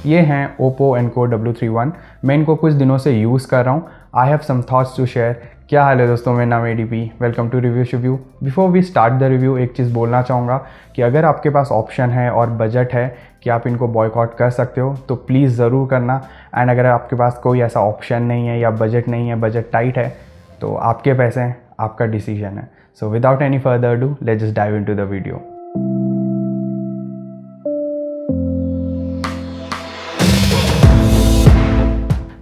ये हैं Oppo Enco W31। मैं इनको कुछ दिनों से यूज़ कर रहा हूँ। I have some thoughts to share. क्या हाल है दोस्तों, मेरा नाम ADP। Welcome to review. Before we start the review एक चीज़ बोलना चाहूँगा कि अगर आपके पास ऑप्शन है और बजट है कि आप इनको बॉयकॉट कर सकते हो तो प्लीज़ ज़रूर करना। एंड अगर आपके पास कोई ऐसा ऑप्शन नहीं है या बजट नहीं है, बजट टाइट है, तो आपके पैसे हैं, आपका डिसीजन है। So without any further do let's just dive into the video.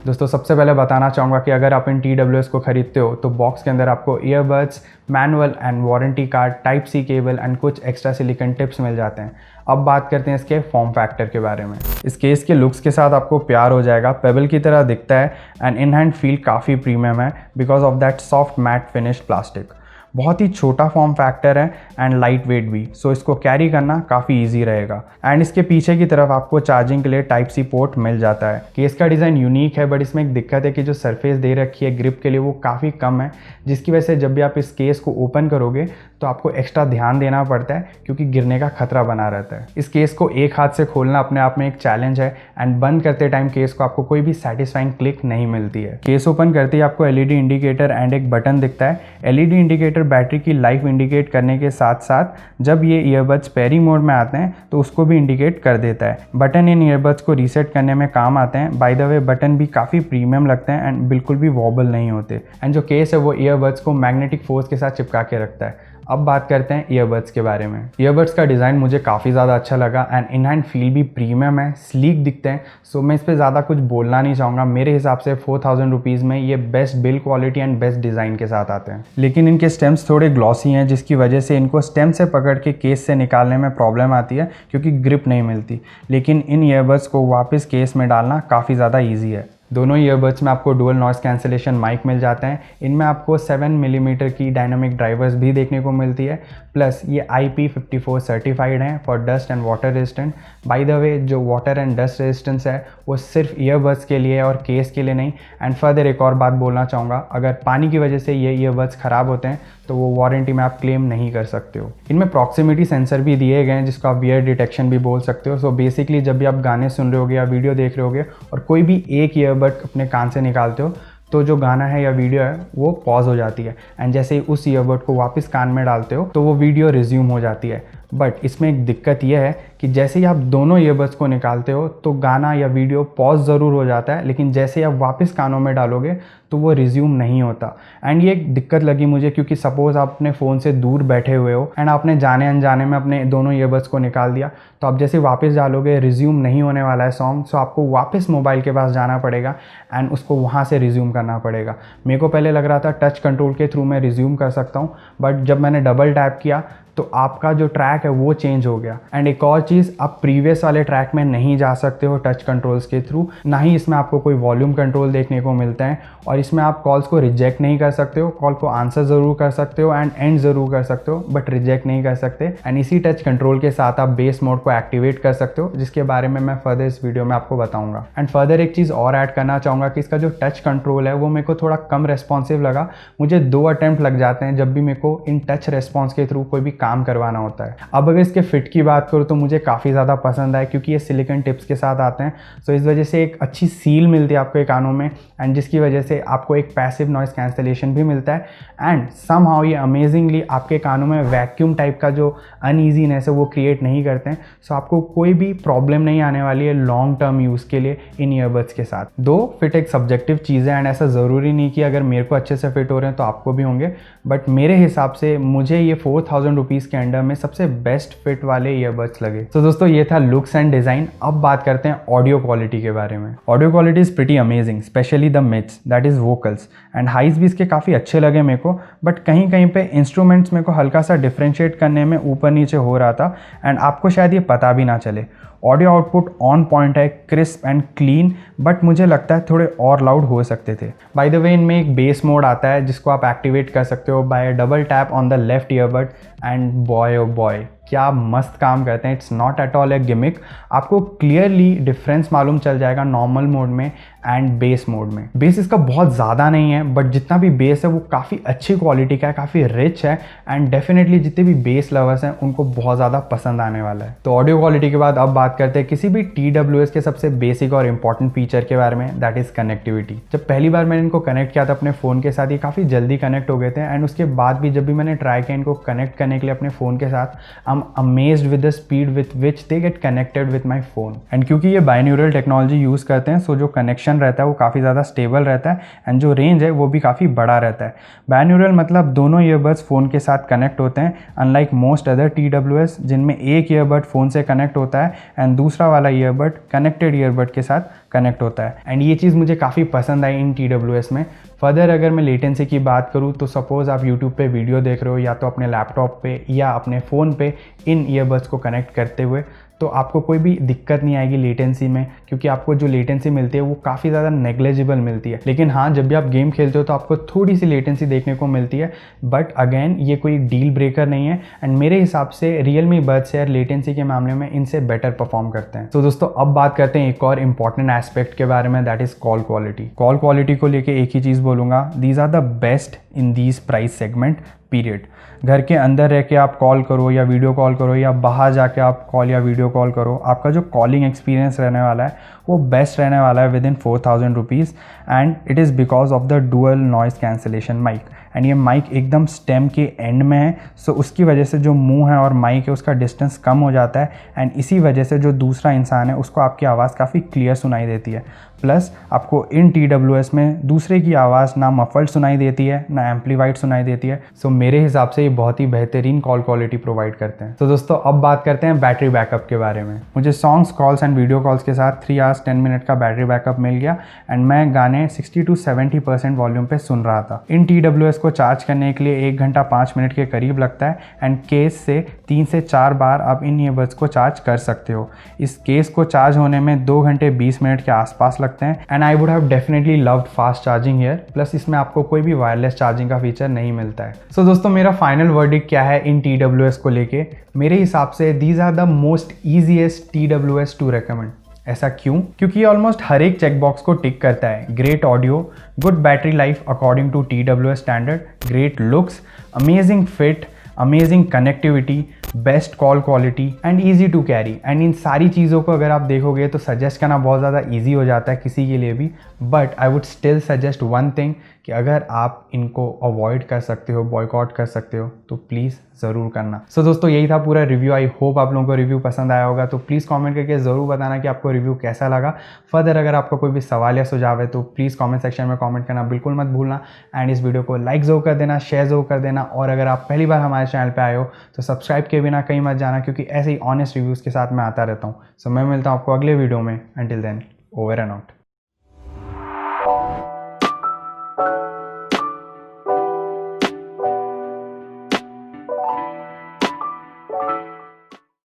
दोस्तों सबसे पहले बताना चाहूँगा कि अगर आप इन TWS को ख़रीदते हो तो बॉक्स के अंदर आपको earbuds, manual and warranty card, type C cable and कुछ एक्स्ट्रा सिलिकॉन टिप्स मिल जाते हैं। अब बात करते हैं इसके फॉर्म फैक्टर के बारे में। इस केस के लुक्स के साथ आपको प्यार हो जाएगा। पेबल की तरह दिखता है एंड इन हैंड फील काफ़ी प्रीमियम है because of that soft matte finished plastic. बहुत ही छोटा फॉर्म फैक्टर है एंड लाइट वेट भी, सो इसको कैरी करना काफ़ी इजी रहेगा। एंड इसके पीछे की तरफ आपको चार्जिंग के लिए टाइप सी पोर्ट मिल जाता है। केस का डिज़ाइन यूनिक है, बट इसमें एक दिक्कत है कि जो सरफेस दे रखी है ग्रिप के लिए वो काफ़ी कम है, जिसकी वजह से जब भी आप इस केस को ओपन करोगे तो आपको एक्स्ट्रा ध्यान देना पड़ता है क्योंकि गिरने का खतरा बना रहता है। इस केस को एक हाथ से खोलना अपने आप में एक चैलेंज है एंड बंद करते टाइम केस को आपको कोई भी सेटिस्फाइंग क्लिक नहीं मिलती है। केस ओपन करते ही आपको LED इंडिकेटर एंड एक बटन दिखता है। LED इंडिकेटर बैटरी की लाइफ इंडिकेट करने के साथ साथ जब ये ईयरबड्स पेयरिंग मोड में आते हैं तो उसको भी इंडिकेट कर देता है। बटन इन ईयरबड्स को रीसेट करने में काम आते हैं। बाय द वे बटन भी काफ़ी प्रीमियम लगते हैं एंड बिल्कुल भी वॉबल नहीं होते। एंड जो केस है वो ईयरबड्स को मैग्नेटिक फोर्स के साथ चिपका के रखता है। अब बात करते हैं ईयरबड्स के बारे में। ईयरबड्स का डिज़ाइन मुझे काफ़ी ज़्यादा अच्छा लगा एंड इन हैंड फील भी प्रीमियम है, स्लीक दिखते हैं। सो मैं इस पर ज़्यादा कुछ बोलना नहीं चाहूँगा। मेरे हिसाब से 4000 रुपीज़ में ये best build quality and best design के साथ आते हैं। लेकिन इनके स्टेम्स थोड़े ग्लॉसी हैं, जिसकी वजह से इनको स्टेम से पकड़ के केस से निकालने में प्रॉब्लम आती है क्योंकि ग्रिप नहीं मिलती। लेकिन इन ईयरबड्स को वापस केस में डालना काफ़ी ज़्यादा ईजी है। दोनों ईयरबड्स में आपको डुअल नॉइस कैंसिलेशन माइक मिल जाते हैं। इनमें आपको 7 मिलीमीटर की डायनामिक ड्राइवर्स भी देखने को मिलती है। प्लस ये IP54 सर्टिफाइड हैं for dust and water resistant. By the way जो वाटर एंड डस्ट रेजिस्टेंस है वो सिर्फ ईयरबड्स के लिए है और केस के लिए नहीं। एंड फर्दर एक और बात बोलना चाहूँगा, अगर पानी की वजह से ये ईयरबड्स ख़राब होते हैं तो वो वारंटी में आप क्लेम नहीं कर सकते हो। इनमें प्रॉक्सिमिटी सेंसर भी दिए गए हैं जिसको आप वियर डिटेक्शन भी बोल सकते हो। सो बेसिकली जब भी आप गाने सुन रहे होगे या वीडियो देख रहे होगे और कोई भी एक ईयरबड अपने कान से निकालते हो तो जो गाना है या वीडियो है वो पॉज हो जाती है एंड जैसे ही उस ईयरबड को वापस कान में डालते हो तो वो वीडियो रिज्यूम हो जाती है। बट इसमें एक दिक्कत यह है कि जैसे ही आप दोनों ईयरबड्स को निकालते हो तो गाना या वीडियो पॉज ज़रूर हो जाता है, लेकिन जैसे ही आप वापस कानों में डालोगे तो वो रिज्यूम नहीं होता। एंड ये एक दिक्कत लगी मुझे क्योंकि सपोज़ आप अपने फ़ोन से दूर बैठे हुए हो एंड आपने जाने अनजाने में अपने दोनों ईयरबड्स को निकाल दिया, तो आप जैसे वापस डालोगे रिज्यूम नहीं होने वाला है सॉन्ग। सो आपको वापस मोबाइल के पास जाना पड़ेगा एंड उसको वहाँ से रिज्यूम करना पड़ेगा। मेरे को पहले लग रहा था टच कंट्रोल के थ्रू मैं रिज्यूम कर सकता हूँ, बट जब मैंने डबल टैप किया तो आपका जो ट्रैक है वो चेंज हो गया। एंड एक और चीज़, आप प्रीवियस वाले ट्रैक में नहीं जा सकते हो टच कंट्रोल्स के थ्रू, ना ही इसमें आपको कोई वॉल्यूम कंट्रोल देखने को मिलता है। और इसमें आप कॉल्स को रिजेक्ट नहीं कर सकते हो, कॉल को आंसर ज़रूर कर सकते हो एंड एंड ज़रूर कर सकते हो, बट रिजेक्ट नहीं कर सकते। एंड इसी टच कंट्रोल के साथ आप बेस मोड को एक्टिवेट कर सकते हो, जिसके बारे में मैं फर्दर इस वीडियो में आपको बताऊँगा। एंड फर्दर एक चीज़ और ऐड करना चाहूँगा कि इसका जो टच कंट्रोल है वो मेरे को थोड़ा कम रेस्पॉन्सिव लगा। मुझे 2 अटेम्प्ट लग जाते हैं जब भी मेरे को इन टच रेस्पॉन्स के थ्रू कोई भी काम करवाना होता है। अब अगर इसके फिट की बात करूँ तो मुझे काफ़ी ज़्यादा पसंद आया क्योंकि ये सिलिकॉन टिप्स के साथ आते हैं। सो इस वजह से एक अच्छी सील मिलती है आपके कानों में एंड जिसकी वजह से आपको एक पैसिव नॉइस कैंसलेशन भी मिलता है। एंड समहाउ ये अमेजिंगली आपके कानों में वैक्यूम टाइप का जो अनईजीनेस है वो क्रिएट नहीं करते हैं। सो आपको कोई भी प्रॉब्लम नहीं आने वाली है लॉन्ग टर्म यूज़ के लिए इन ईयरबड्स के साथ। दो फिट एक सब्जेक्टिव चीज़ है एंड ऐसा ज़रूरी नहीं कि अगर मेरे को अच्छे से फिट हो रहे हैं तो आपको भी होंगे, बट मेरे हिसाब से मुझे ये 4000 रुपीज़ के अंडर में सबसे बेस्ट फिट वाले ईयरबड्स लगे। तो दोस्तों ये था लुक्स एंड डिज़ाइन। अब बात करते हैं ऑडियो क्वालिटी के बारे में। Audio quality is pretty amazing, specially the mids, that is vocals. And highs भी इसके काफ़ी अच्छे लगे मेरे को, बट कहीं कहीं पे इंस्ट्रूमेंट्स मेरे को हल्का सा डिफ्रेंशिएट करने में ऊपर नीचे हो रहा था एंड आपको शायद ये पता भी ना चले। ऑडियो आउटपुट ऑन पॉइंट है, क्रिस्प एंड क्लीन, बट मुझे लगता है थोड़े और लाउड हो सकते थे। बाय द वे इनमें एक बेस मोड आता है जिसको आप एक्टिवेट कर सकते हो bye double tap on the left earbud and boy oh boy क्या मस्त काम करते हैं। It's not at all A gimmick. आपको क्लियरली डिफरेंस मालूम चल जाएगा नॉर्मल मोड में एंड बेस मोड में। बेस इसका बहुत ज़्यादा नहीं है, बट जितना भी बेस है वो काफ़ी अच्छी क्वालिटी का है, काफ़ी रिच है, एंड डेफिनेटली जितने भी बेस लवर्स हैं उनको बहुत ज़्यादा पसंद आने वाला है। तो ऑडियो क्वालिटी के बाद अब बात करते हैं किसी भी TWS के सबसे बेसिक और इंपॉर्टेंट फीचर के बारे में, दैट इज़ कनेक्टिविटी। जब पहली बार मैंने इनको कनेक्ट किया था अपने फ़ोन के साथ, ये काफ़ी जल्दी कनेक्ट हो गए थे, एंड उसके बाद भी जब भी मैंने ट्राई किया इनको कनेक्ट करने के लिए अपने फ़ोन के साथ, I am amazed with the speed with which they get connected with my phone. And क्योंकि ये बाइन्यूरल टेक्नोलॉजी यूज़ करते हैं, सो जो कनेक्शन रहता है वो काफ़ी ज़्यादा स्टेबल रहता है, एंड जो रेंज है वो भी काफ़ी बड़ा रहता है। बाइन्यूरल मतलब दोनों ईयरबड्स फ़ोन के साथ कनेक्ट होते हैं, अनलाइक मोस्ट अदर TWS जिनमें एक ईयरबड फ़ोन से कनेक्ट होता है एंड दूसरा वाला ईयरबड कनेक्टेड ईयरबड के साथ कनेक्ट होता है। एंड ये चीज़ मुझे काफ़ी पसंद आई इन TWS में। फर्दर अगर मैं लेटेंसी की बात करूँ तो सपोज़ आप यूट्यूब पे वीडियो देख रहे हो या तो अपने लैपटॉप पे या अपने फ़ोन पे इन ईयरबड्स को कनेक्ट करते हुए, तो आपको कोई भी दिक्कत नहीं आएगी लेटेंसी में, क्योंकि आपको जो लेटेंसी मिलती है वो काफ़ी ज़्यादा नेग्लिजिबल मिलती है। लेकिन हाँ, जब भी आप गेम खेलते हो तो आपको थोड़ी सी लेटेंसी देखने को मिलती है, बट अगेन ये कोई डील ब्रेकर नहीं है, एंड मेरे हिसाब से रियलमी बड्स यार लेटेंसी के मामले में इनसे बेटर परफॉर्म करते हैं। तो दोस्तों अब बात करते हैं एक और इंपॉर्टेंट एस्पेक्ट के बारे में, that is call quality. Call quality को लेके एक ही चीज़ बोलूँगा, these are the best in these price segment period. घर के अंदर रह के आप कॉल करो या वीडियो कॉल करो या बाहर जाके आप कॉल या वीडियो कॉल करो, आपका जो कॉलिंग एक्सपीरियंस रहने वाला है वो बेस्ट रहने वाला है within 4000 rupees, and it is because of the dual noise cancellation mic. एंड ये माइक एकदम स्टेम के एंड में है, सो उसकी वजह से जो मुंह है और माइक है उसका डिस्टेंस कम हो जाता है, एंड इसी वजह से जो दूसरा इंसान है उसको आपकी आवाज़ काफ़ी क्लियर सुनाई देती है। प्लस आपको इन TWS में दूसरे की आवाज़ ना मफल्ड सुनाई देती है ना एम्पलीफाइड सुनाई देती है। सो मेरे हिसाब से ये बहुत ही बेहतरीन कॉल क्वालिटी प्रोवाइड करते हैं। तो दोस्तों अब बात करते हैं बैटरी बैकअप के बारे में। मुझे songs, calls and video calls के साथ 3 hours 10 minute का बैटरी बैकअप मिल गया, एंड मैं गाने 60 to 70% वॉल्यूम पे सुन रहा था। इन TWS को चार्ज करने के लिए 1 घंटा 5 मिनट के करीब लगता है, एंड केस से 3 से 4 बार आप इन ईयरबड्स को चार्ज कर सकते हो। इस केस को चार्ज होने में 2 घंटे 20 मिनट के आसपास लगते हैं, and I would have definitely loved fast charging here. Plus इसमें आपको कोई भी वायरलेस चार्जिंग का फीचर नहीं मिलता है। सो दोस्तों मेरा फाइनल वर्डिक्ट क्या है इन TWS को लेके? मेरे हिसाब से these are the most easiest TWS to recommend. ऐसा क्यों? क्योंकि ऑलमोस्ट हर एक चेकबॉक्स को टिक करता है। Great audio, good battery life according to TWS standard, great looks, amazing fit, amazing connectivity, best call quality and easy to carry. And इन सारी चीज़ों को अगर आप देखोगे तो सजेस्ट करना बहुत ज़्यादा ईजी हो जाता है किसी के लिए भी, but I would still suggest one thing कि अगर आप इनको अवॉइड कर सकते हो, बॉयकॉट कर सकते हो, तो प्लीज़ ज़रूर करना। सो दोस्तों यही था पूरा रिव्यू। आई होप आप लोगों को रिव्यू पसंद आया होगा, तो प्लीज़ कमेंट करके ज़रूर बताना कि आपको रिव्यू कैसा लगा। फर्दर अगर आपका कोई भी सवाल या सुझाव है तो प्लीज़ कमेंट सेक्शन में कमेंट करना बिल्कुल मत भूलना, एंड इस वीडियो को लाइक ज़रूर कर देना, शेयर ज़रूर कर देना, और अगर आप पहली बार हमारे चैनल पर आए हो तो सब्सक्राइब किए बिना कहीं मत जाना, क्योंकि ऐसे ही ऑनेस्ट रिव्यूज़ के साथ मैं आता रहता हूँ। सो मैं मिलता हूँ आपको अगले वीडियो में। Until then, over and out.